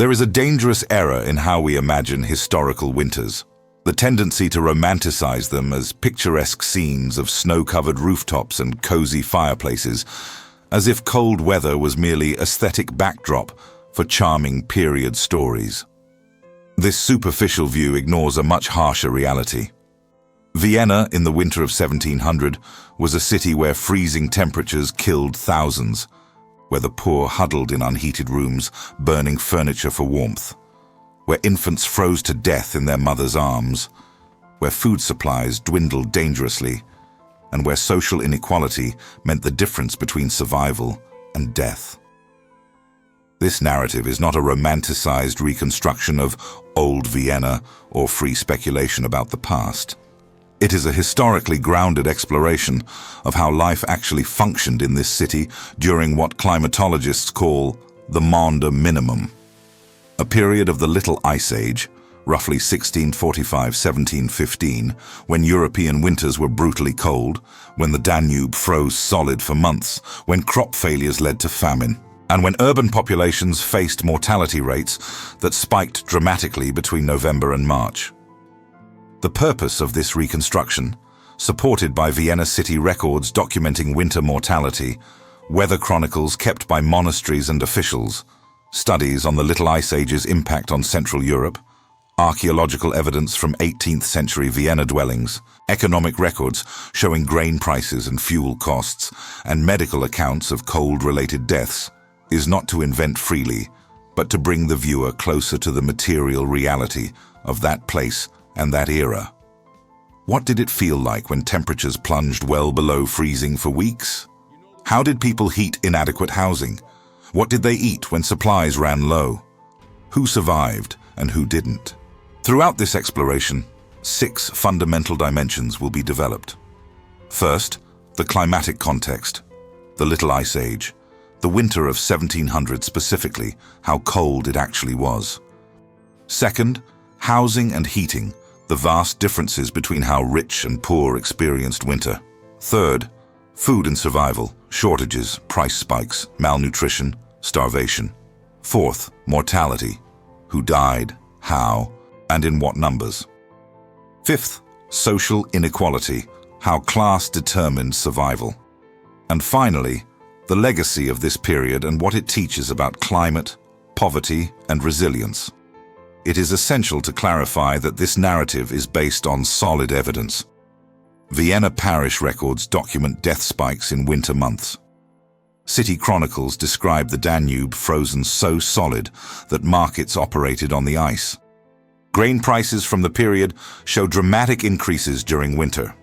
There is a dangerous error in how we imagine historical winters. The tendency to romanticize them as picturesque scenes of snow-covered rooftops and cozy fireplaces, as if cold weather was merely aesthetic backdrop for charming period stories. This superficial view ignores a much harsher reality. Vienna in the winter of 1700 was a city where freezing temperatures killed thousands, where the poor huddled in unheated rooms, burning furniture for warmth, where infants froze to death in their mothers' arms, where food supplies dwindled dangerously, and where social inequality meant the difference between survival and death. This narrative is not a romanticized reconstruction of old Vienna or free speculation about the past. It is a historically grounded exploration of how life actually functioned in this city during what climatologists call the Monde Minimum, a period of the Little Ice Age, roughly 1645–1715, when European winters were brutally cold, when the Danube froze solid for months, when crop failures led to famine, and when urban populations faced mortality rates that spiked dramatically between November and March. The purpose of this reconstruction, supported by Vienna city records documenting winter mortality, weather chronicles kept by monasteries and officials, studies on the Little Ice Age's impact on Central Europe, archaeological evidence from 18th century Vienna dwellings, economic records showing grain prices and fuel costs, and medical accounts of cold-related deaths, is not to invent freely, but to bring the viewer closer to the material reality of that place and that era. What did it feel like when temperatures plunged well below freezing for weeks? How did people heat inadequate housing? What did they eat when supplies ran low? Who survived and who didn't? Throughout this exploration, 6 fundamental dimensions will be developed. First, the climatic context, the Little Ice Age, the winter of 1700 specifically, how cold it actually was. Second, housing and heating, the vast differences between how rich and poor experienced winter. Third, food and survival, shortages, price spikes, malnutrition, starvation. Fourth, mortality, who died, how, and in what numbers. Fifth, social inequality, how class determined survival. And finally, the legacy of this period and what it teaches about climate, poverty, and resilience. It is essential to clarify that this narrative is based on solid evidence. Vienna parish records document death spikes in winter months. City chronicles describe the Danube frozen so solid that markets operated on the ice. Grain prices from the period show dramatic increases during winter.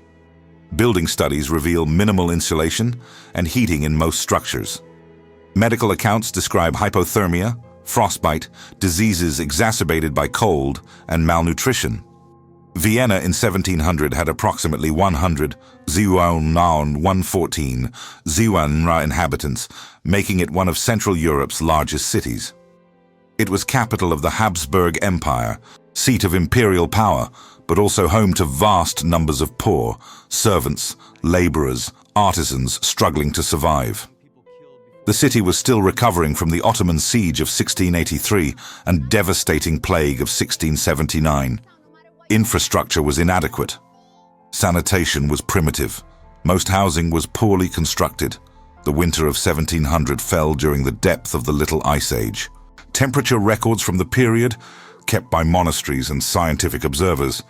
Building studies reveal minimal insulation and heating in most structures. Medical accounts describe hypothermia, frostbite, diseases exacerbated by cold, and malnutrition. Vienna in 1700 had approximately 114 inhabitants, making it one of Central Europe's largest cities. It was capital of the Habsburg Empire, seat of imperial power, but also home to vast numbers of poor, servants, laborers, artisans struggling to survive. The city was still recovering from the Ottoman siege of 1683 and devastating plague of 1679. Infrastructure was inadequate. Sanitation was primitive. Most housing was poorly constructed. The winter of 1700 fell during the depth of the Little Ice Age. Temperature records from the period, kept by monasteries and scientific observers,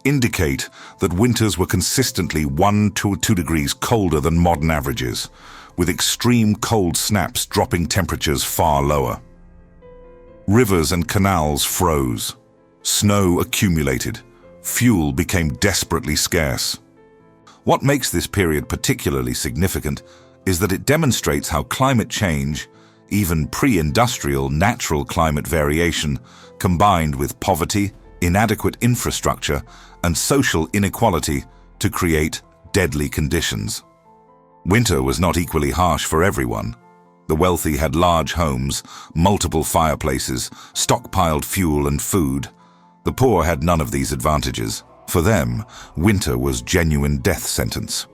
indicate that winters were consistently 1 to 2 degrees colder than modern averages, with extreme cold snaps dropping temperatures far lower. Rivers and canals froze. Snow accumulated. Fuel became desperately scarce. What makes this period particularly significant is that it demonstrates how climate change, even pre-industrial natural climate variation, combined with poverty, inadequate infrastructure, and social inequality to create deadly conditions. Winter was not equally harsh for everyone. The wealthy had large homes, multiple fireplaces, stockpiled fuel and food. The poor had none of these advantages. For them, winter was genuine death sentence.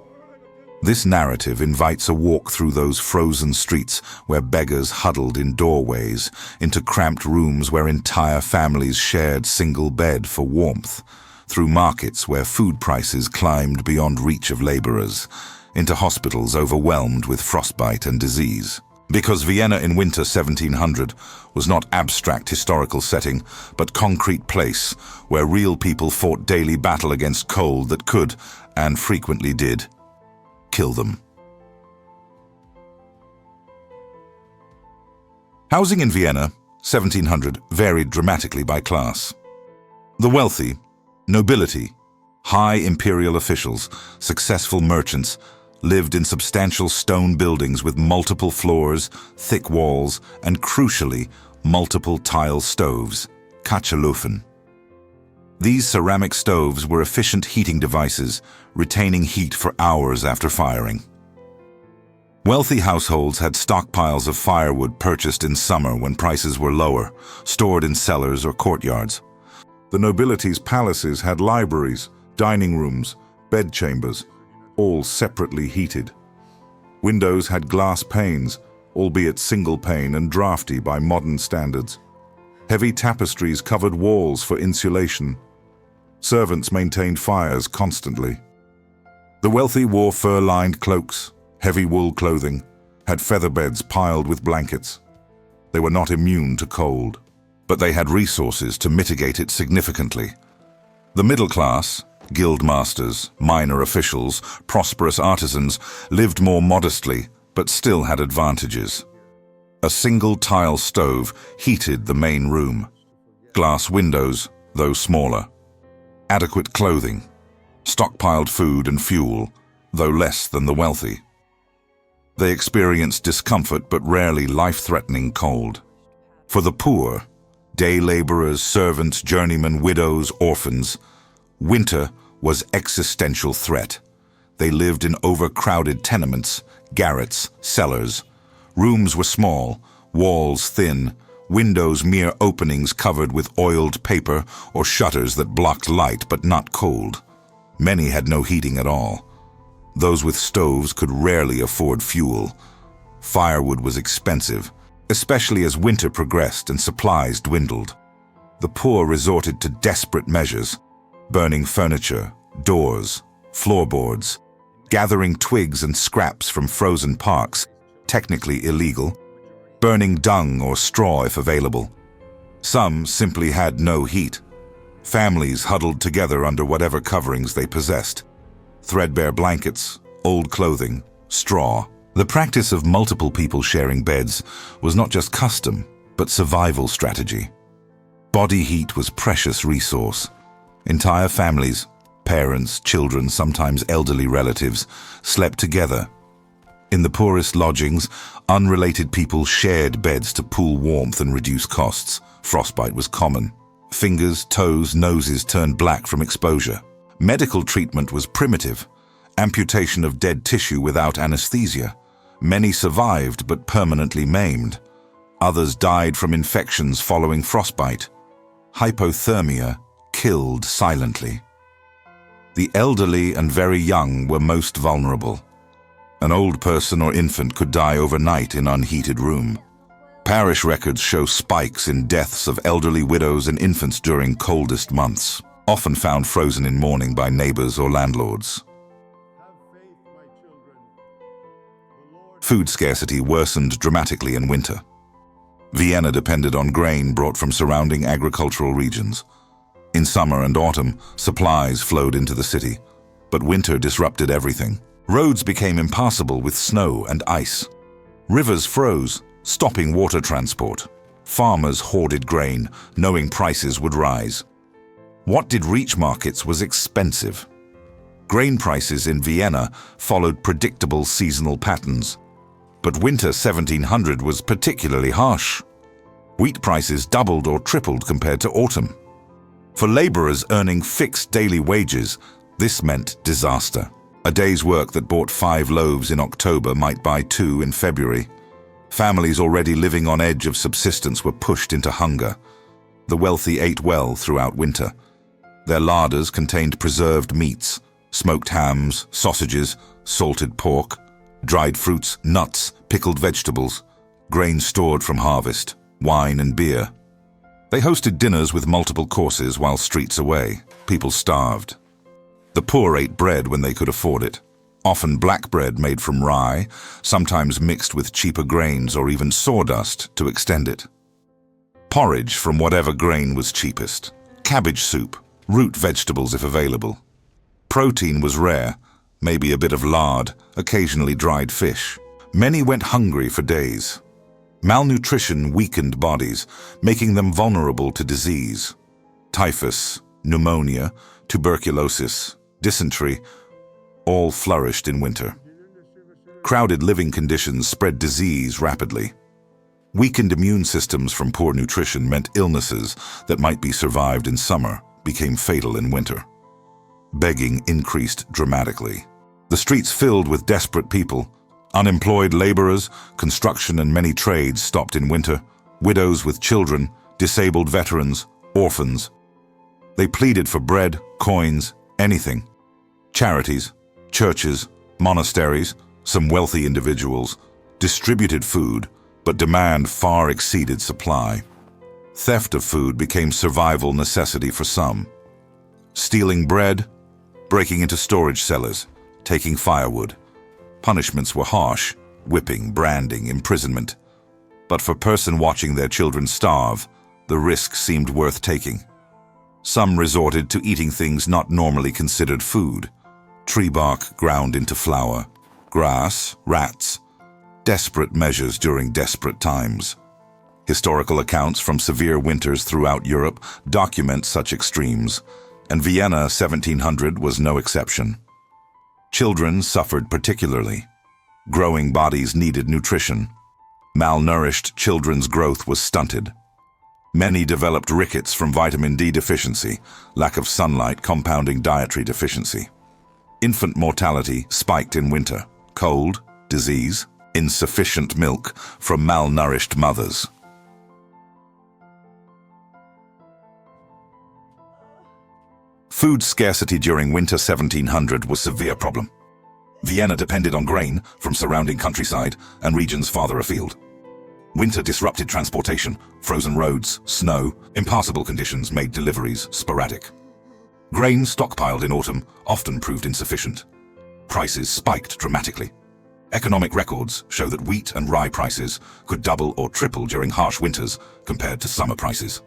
This narrative invites a walk through those frozen streets where beggars huddled in doorways, into cramped rooms where entire families shared single bed for warmth, through markets where food prices climbed beyond reach of laborers, into hospitals overwhelmed with frostbite and disease. Because Vienna in winter 1700 was not abstract historical setting, but concrete place where real people fought daily battle against cold that could, and frequently did, kill them. Housing in Vienna 1700 varied dramatically by class. The wealthy, nobility, high imperial officials, successful merchants lived in substantial stone buildings with multiple floors, thick walls, and crucially, multiple tile stoves, Kachelofen. These ceramic stoves were efficient heating devices, retaining heat for hours after firing. Wealthy households had stockpiles of firewood purchased in summer when prices were lower, stored in cellars or courtyards. The nobility's palaces had libraries, dining rooms, bedchambers, all separately heated. Windows had glass panes, albeit single pane and drafty by modern standards. Heavy tapestries covered walls for insulation. Servants maintained fires constantly. The wealthy wore fur-lined cloaks, heavy wool clothing, had feather beds piled with blankets. They were not immune to cold, but they had resources to mitigate it significantly. The middle class, guild masters, minor officials, prosperous artisans, lived more modestly, but still had advantages. A single tile stove heated the main room. Glass windows, though smaller. Adequate clothing. Stockpiled food and fuel, though less than the wealthy. They experienced discomfort but rarely life-threatening cold. For the poor, day laborers, servants, journeymen, widows, orphans, winter was existential threat. They lived in overcrowded tenements, garrets, cellars. Rooms were small, walls thin, windows mere openings covered with oiled paper or shutters that blocked light but not cold. Many had no heating at all. Those with stoves could rarely afford fuel. Firewood was expensive, especially as winter progressed and supplies dwindled. The poor resorted to desperate measures, burning furniture, doors, floorboards, gathering twigs and scraps from frozen parks, technically illegal, burning dung or straw if available. Some simply had no heat. Families huddled together under whatever coverings they possessed. Threadbare blankets, old clothing, straw. The practice of multiple people sharing beds was not just custom, but survival strategy. Body heat was a precious resource. Entire families, parents, children, sometimes elderly relatives, slept together. In the poorest lodgings, unrelated people shared beds to pool warmth and reduce costs. Frostbite was common. Fingers, toes, noses turned black from exposure. Medical treatment was primitive. Amputation of dead tissue without anesthesia. Many survived but permanently maimed. Others died from infections following frostbite. Hypothermia killed silently. The elderly and very young were most vulnerable. An old person or infant could die overnight in unheated room. Parish records show spikes in deaths of elderly widows and infants during coldest months, often found frozen in mourning by neighbors or landlords. Food scarcity worsened dramatically in winter. Vienna depended on grain brought from surrounding agricultural regions. In summer and autumn, supplies flowed into the city, but winter disrupted everything. Roads became impassable with snow and ice. Rivers froze, stopping water transport. Farmers hoarded grain, knowing prices would rise. What did reach markets was expensive. Grain prices in Vienna followed predictable seasonal patterns. But winter 1700 was particularly harsh. Wheat prices doubled or tripled compared to autumn. For laborers earning fixed daily wages, this meant disaster. A day's work that bought 5 loaves in October might buy 2 in February. Families already living on edge of subsistence were pushed into hunger. The wealthy ate well throughout winter. Their larders contained preserved meats, Smoked hams, sausages, salted pork, dried fruits, nuts, pickled vegetables, grain stored from harvest, wine and beer. They hosted dinners with multiple courses while streets away. People starved. The poor ate bread when they could afford it, often black bread made from rye, sometimes mixed with cheaper grains or even sawdust to extend it. Porridge from whatever grain was cheapest. Cabbage soup, root vegetables if available. Protein was rare, maybe a bit of lard, occasionally dried fish. Many went hungry for days. Malnutrition weakened bodies, making them vulnerable to disease. Typhus, pneumonia, tuberculosis, dysentery, all flourished in winter. Crowded living conditions spread disease rapidly. Weakened immune systems from poor nutrition meant illnesses that might be survived in summer became fatal in winter. Begging increased dramatically. The streets filled with desperate people. Unemployed laborers, construction and many trades stopped in winter. Widows with children, disabled veterans, orphans. They pleaded for bread, coins, anything. Charities, churches, monasteries, some wealthy individuals distributed food, but demand far exceeded supply. Theft of food became survival necessity for some. Stealing bread, breaking into storage cellars, taking firewood. Punishments were harsh: whipping, branding, imprisonment. But for person watching their children starve, the risk seemed worth taking. Some resorted to eating things not normally considered food: tree bark ground into flour, grass, rats. Desperate measures during desperate times. Historical accounts from severe winters throughout Europe document such extremes, and Vienna 1700 was no exception. Children suffered particularly. Growing bodies needed nutrition. Malnourished children's growth was stunted. Many developed rickets from vitamin D deficiency, lack of sunlight compounding dietary deficiency. Infant mortality spiked in winter. Cold, disease, insufficient milk from malnourished mothers. Food scarcity during winter 1700 was a severe problem. Vienna depended on grain from surrounding countryside and regions farther afield. Winter disrupted transportation, frozen roads, snow, impassable conditions made deliveries sporadic. Grain stockpiled in autumn often proved insufficient. Prices spiked dramatically. Economic records show that wheat and rye prices could double or triple during harsh winters compared to summer prices.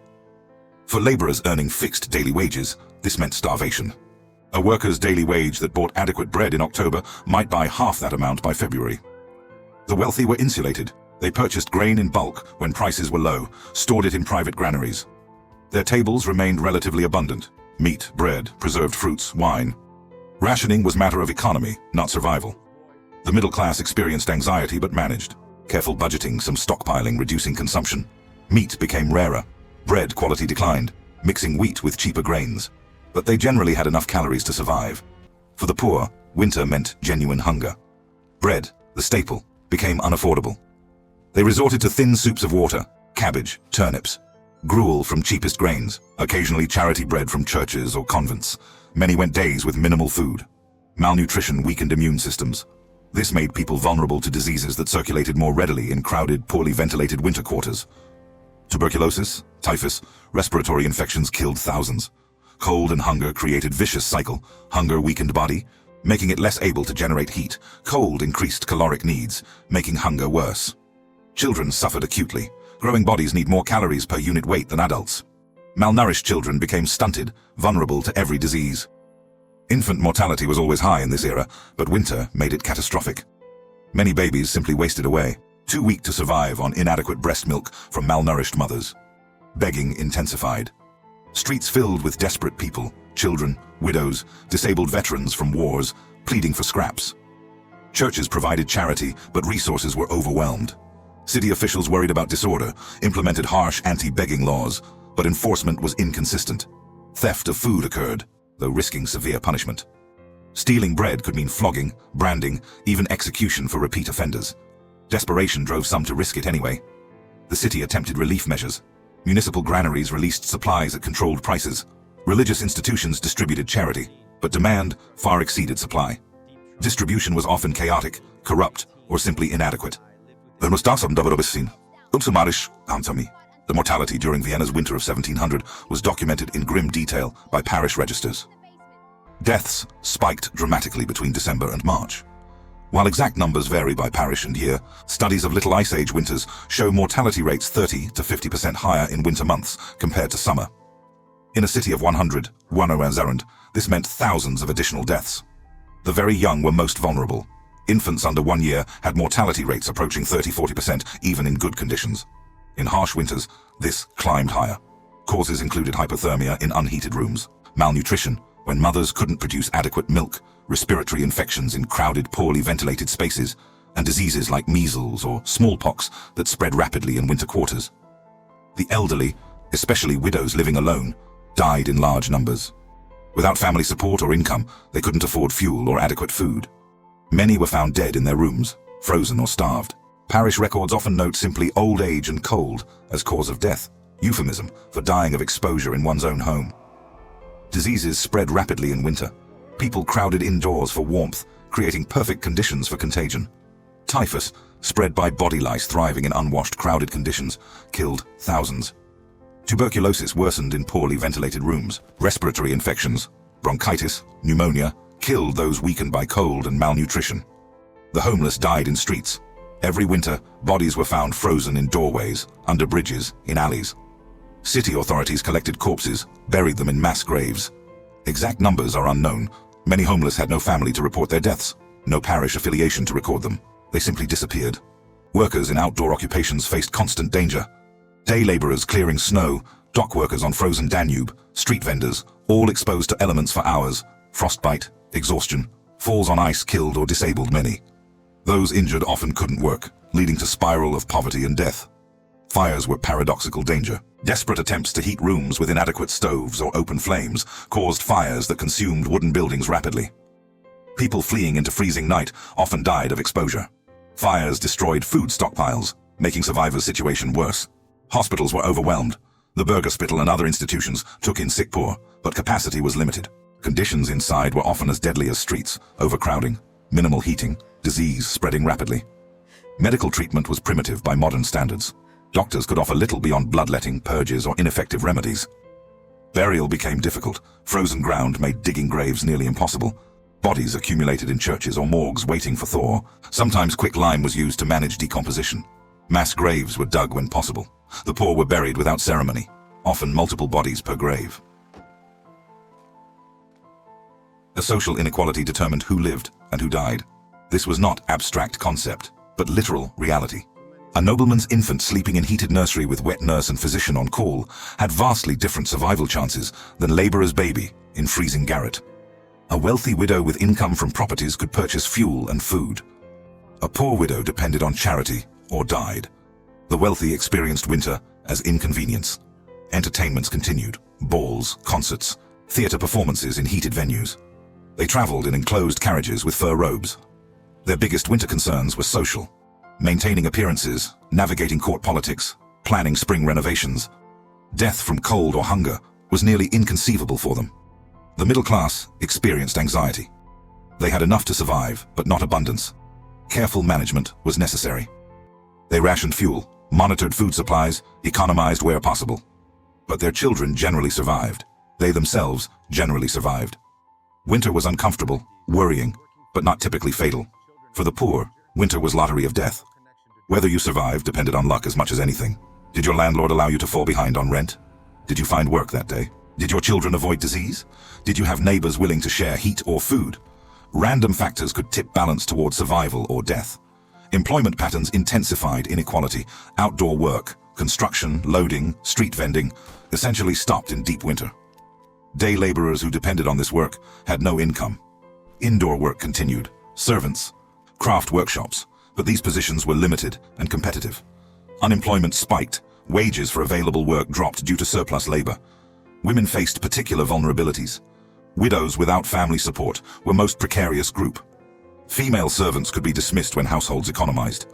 For laborers earning fixed daily wages, this meant starvation. A worker's daily wage that bought adequate bread in October might buy half that amount by February. The wealthy were insulated. They purchased grain in bulk when prices were low, stored it in private granaries. Their tables remained relatively abundant: meat, bread, preserved fruits, wine. Rationing was matter of economy, not survival. The middle class experienced anxiety but managed. Careful budgeting, some stockpiling, reducing consumption. Meat became rarer. Bread quality declined, mixing wheat with cheaper grains. But they generally had enough calories to survive. For the poor, winter meant genuine hunger. Bread, the staple, became unaffordable. They resorted to thin soups of water, cabbage, turnips, gruel from cheapest grains, occasionally charity bread from churches or convents. Many went days with minimal food. Malnutrition weakened immune systems. This made people vulnerable to diseases that circulated more readily in crowded, poorly ventilated winter quarters. Tuberculosis, typhus, respiratory infections killed thousands. Cold and hunger created vicious cycle. Hunger weakened body, making it less able to generate heat. Cold increased caloric needs, making hunger worse. Children suffered acutely. Growing bodies need more calories per unit weight than adults. Malnourished children became stunted, vulnerable to every disease. Infant mortality was always high in this era, but winter made it catastrophic. Many babies simply wasted away, too weak to survive on inadequate breast milk from malnourished mothers. Begging intensified. Streets filled with desperate people, children, widows, disabled veterans from wars, pleading for scraps. Churches provided charity, but resources were overwhelmed. City officials worried about disorder, implemented harsh anti-begging laws, but enforcement was inconsistent. Theft of food occurred, though risking severe punishment. Stealing bread could mean flogging, branding, even execution for repeat offenders. Desperation drove some to risk it anyway. The city attempted relief measures. Municipal granaries released supplies at controlled prices. Religious institutions distributed charity. but demand far exceeded supply. Distribution was often chaotic, corrupt, or simply inadequate. The mortality during Vienna's winter of 1700 was documented in grim detail by parish registers. Deaths spiked dramatically between December and March. While exact numbers vary by parish and year, studies of Little Ice Age winters show mortality rates 30 to 50% higher in winter months compared to summer. In a city of 100, this meant thousands of additional deaths. The very young were most vulnerable. Infants under 1 year had mortality rates approaching 30–40% even in good conditions. In harsh winters, this climbed higher. Causes included hypothermia in unheated rooms, malnutrition when mothers couldn't produce adequate milk, respiratory infections in crowded, poorly ventilated spaces, and diseases like measles or smallpox that spread rapidly in winter quarters. The elderly, especially widows living alone, died in large numbers. Without family support or income, they couldn't afford fuel or adequate food. Many were found dead in their rooms, frozen or starved. Parish records often note simply old age and cold as cause of death, euphemism for dying of exposure in one's own home. Diseases spread rapidly in winter. People crowded indoors for warmth, creating perfect conditions for contagion. Typhus, spread by body lice thriving in unwashed, crowded conditions, killed thousands. Tuberculosis worsened in poorly ventilated rooms. Respiratory infections, bronchitis, pneumonia, killed those weakened by cold and malnutrition. The homeless died in streets. Every winter, bodies were found frozen in doorways, under bridges, in alleys. City authorities collected corpses, buried them in mass graves. Exact numbers are unknown. Many homeless had no family to report their deaths, no parish affiliation to record them. They simply disappeared. Workers in outdoor occupations faced constant danger. Day laborers clearing snow, dock workers on frozen Danube, street vendors, all exposed to elements for hours. Frostbite, exhaustion, falls on ice killed or disabled many. Those injured often couldn't work, leading to spiral of poverty and death. Fires were paradoxical danger. Desperate attempts to heat rooms with inadequate stoves or open flames caused fires that consumed wooden buildings rapidly. People fleeing into freezing night often died of exposure. Fires destroyed food stockpiles, making survivors' situation worse. Hospitals were overwhelmed. The Bürgerspital and other institutions took in sick poor, but capacity was limited. Conditions inside were often as deadly as streets, overcrowding, minimal heating, disease spreading rapidly. Medical treatment was primitive by modern standards. Doctors could offer little beyond bloodletting, purges, or ineffective remedies. Burial became difficult. Frozen ground made digging graves nearly impossible. Bodies accumulated in churches or morgues waiting for thaw. Sometimes quick lime was used to manage decomposition. Mass graves were dug when possible. The poor were buried without ceremony, often multiple bodies per grave. A social inequality determined who lived and who died. This was not abstract concept, but literal reality. A nobleman's infant sleeping in heated nursery with wet nurse and physician on call had vastly different survival chances than laborer's baby in freezing garret. A wealthy widow with income from properties could purchase fuel and food. A poor widow depended on charity or died. The wealthy experienced winter as inconvenience. Entertainments continued, balls, concerts, theater performances in heated venues. They traveled in enclosed carriages with fur robes. Their biggest winter concerns were social. Maintaining appearances, navigating court politics, planning spring renovations. Death from cold or hunger was nearly inconceivable for them. The middle class experienced anxiety. They had enough to survive, but not abundance. Careful management was necessary. They rationed fuel, monitored food supplies, economized where possible. But their children generally survived. They themselves generally survived. Winter was uncomfortable, worrying, but not typically fatal. For the poor, winter was lottery of death. Whether you survived depended on luck as much as anything. Did your landlord allow you to fall behind on rent? Did you find work that day? Did your children avoid disease? Did you have neighbors willing to share heat or food? Random factors could tip balance toward survival or death. Employment patterns intensified inequality. Outdoor work, construction, loading, street vending, essentially stopped in deep winter. Day laborers who depended on this work had no income. Indoor work continued. Servants, craft workshops, but these positions were limited and competitive. Unemployment spiked. Wages for available work dropped due to surplus labor. Women faced particular vulnerabilities. Widows without family support were most precarious group. Female servants could be dismissed when households economized.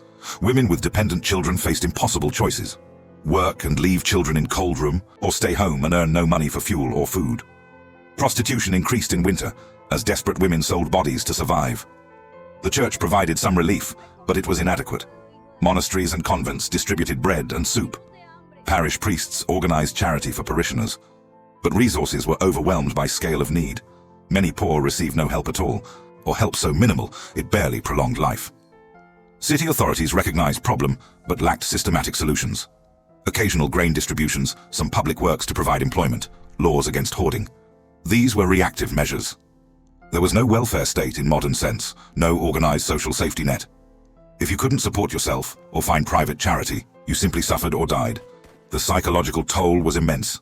Women with dependent children faced impossible choices. Work and leave children in cold room, or stay home and earn no money for fuel or food. Prostitution increased in winter, as desperate women sold bodies to survive. The church provided some relief, but it was inadequate. Monasteries and convents distributed bread and soup. Parish priests organized charity for parishioners. But resources were overwhelmed by scale of need. Many poor received no help at all, or help so minimal it barely prolonged life. City authorities recognized problem, but lacked systematic solutions. Occasional grain distributions, some public works to provide employment, laws against hoarding. These were reactive measures. There was no welfare state in modern sense, no organized social safety net. If you couldn't support yourself or find private charity, you simply suffered or died. The psychological toll was immense.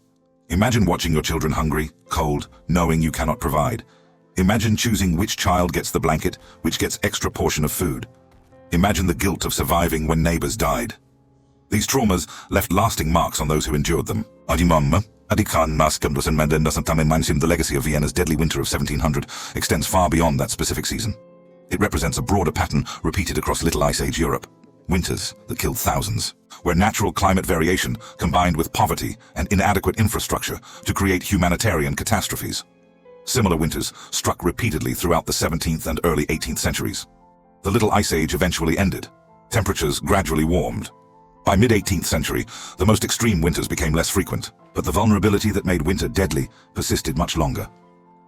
Imagine watching your children hungry, cold, knowing you cannot provide. Imagine choosing which child gets the blanket, which gets extra portion of food. Imagine the guilt of surviving when neighbors died. These traumas left lasting marks on those who endured them. The legacy of Vienna's deadly winter of 1700 extends far beyond that specific season. It represents a broader pattern repeated across Little Ice Age Europe. Winters that killed thousands, where natural climate variation combined with poverty and inadequate infrastructure to create humanitarian catastrophes. Similar winters struck repeatedly throughout the 17th and early 18th centuries. The Little Ice Age eventually ended. Temperatures gradually warmed. By mid-18th century, the most extreme winters became less frequent, but the vulnerability that made winter deadly persisted much longer.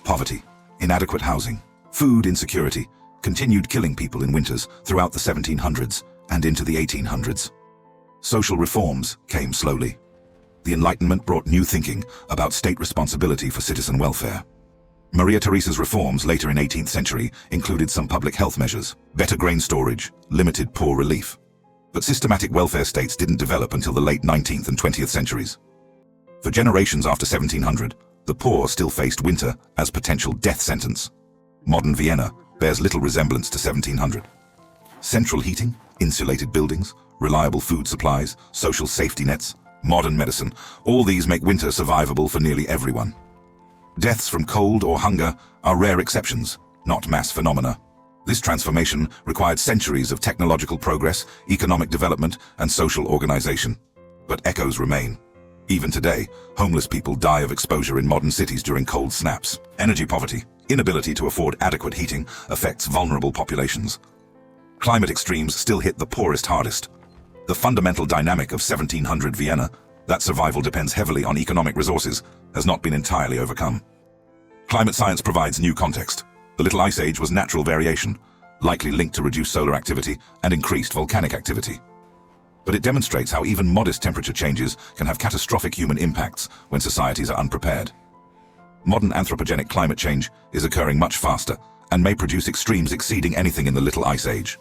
Poverty, inadequate housing, food insecurity continued killing people in winters throughout the 1700s and into the 1800s. Social reforms came slowly. The Enlightenment brought new thinking about state responsibility for citizen welfare. Maria Theresa's reforms later in 18th century included some public health measures, better grain storage, limited poor relief. But systematic welfare states didn't develop until the late 19th and 20th centuries. For generations after 1700, the poor still faced winter as potential death sentence. Modern Vienna bears little resemblance to 1700. Central heating, insulated buildings, reliable food supplies, social safety nets, modern medicine, all these make winter survivable for nearly everyone. Deaths from cold or hunger are rare exceptions, not mass phenomena. This transformation required centuries of technological progress, economic development, and social organization. But echoes remain. Even today, homeless people die of exposure in modern cities during cold snaps. Energy poverty, inability to afford adequate heating, affects vulnerable populations. Climate extremes still hit the poorest hardest. The fundamental dynamic of 1700 Vienna, that survival depends heavily on economic resources, has not been entirely overcome. Climate science provides new context. The Little Ice Age was natural variation, likely linked to reduced solar activity and increased volcanic activity. But it demonstrates how even modest temperature changes can have catastrophic human impacts when societies are unprepared. Modern anthropogenic climate change is occurring much faster and may produce extremes exceeding anything in the Little Ice Age.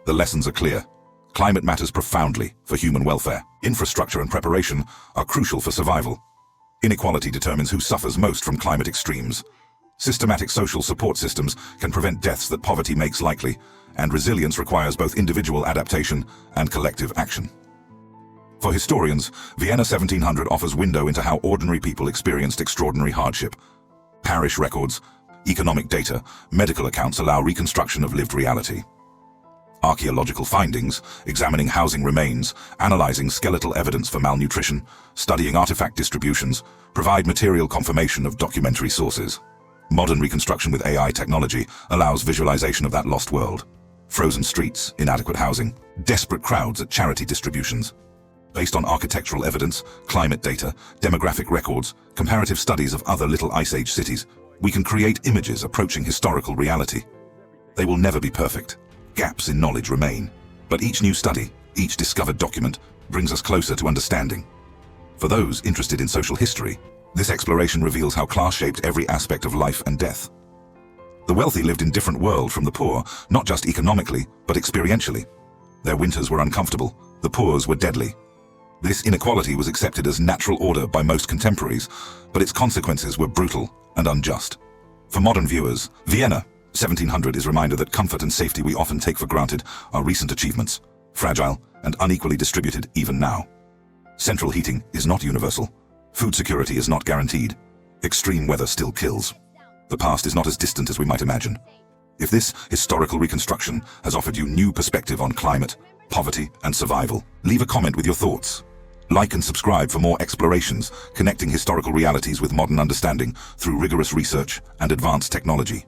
The lessons are clear. Climate matters profoundly for human welfare. Infrastructure and preparation are crucial for survival. Inequality determines who suffers most from climate extremes. Systematic social support systems can prevent deaths that poverty makes likely, and resilience requires both individual adaptation and collective action. For historians, Vienna 1700 offers window into how ordinary people experienced extraordinary hardship. Parish records, economic data, medical accounts allow reconstruction of lived reality. Archaeological findings, examining housing remains, analyzing skeletal evidence for malnutrition, studying artifact distributions, provide material confirmation of documentary sources. Modern reconstruction with AI technology allows visualization of that lost world. Frozen streets, inadequate housing, desperate crowds at charity distributions. Based on architectural evidence, climate data, demographic records, comparative studies of other Little Ice Age cities, we can create images approaching historical reality. They will never be perfect. Gaps in knowledge remain. But each new study, each discovered document, brings us closer to understanding. For those interested in social history, this exploration reveals how class shaped every aspect of life and death. The wealthy lived in different world from the poor, not just economically, but experientially. Their winters were uncomfortable, the poor's were deadly. This inequality was accepted as natural order by most contemporaries, but its consequences were brutal and unjust. For modern viewers, Vienna 1700 is a reminder that comfort and safety we often take for granted are recent achievements, fragile and unequally distributed even now. Central heating is not universal. Food security is not guaranteed. Extreme weather still kills. The past is not as distant as we might imagine. If this historical reconstruction has offered you new perspective on climate, poverty, and survival, leave a comment with your thoughts. Like and subscribe for more explorations, connecting historical realities with modern understanding through rigorous research and advanced technology.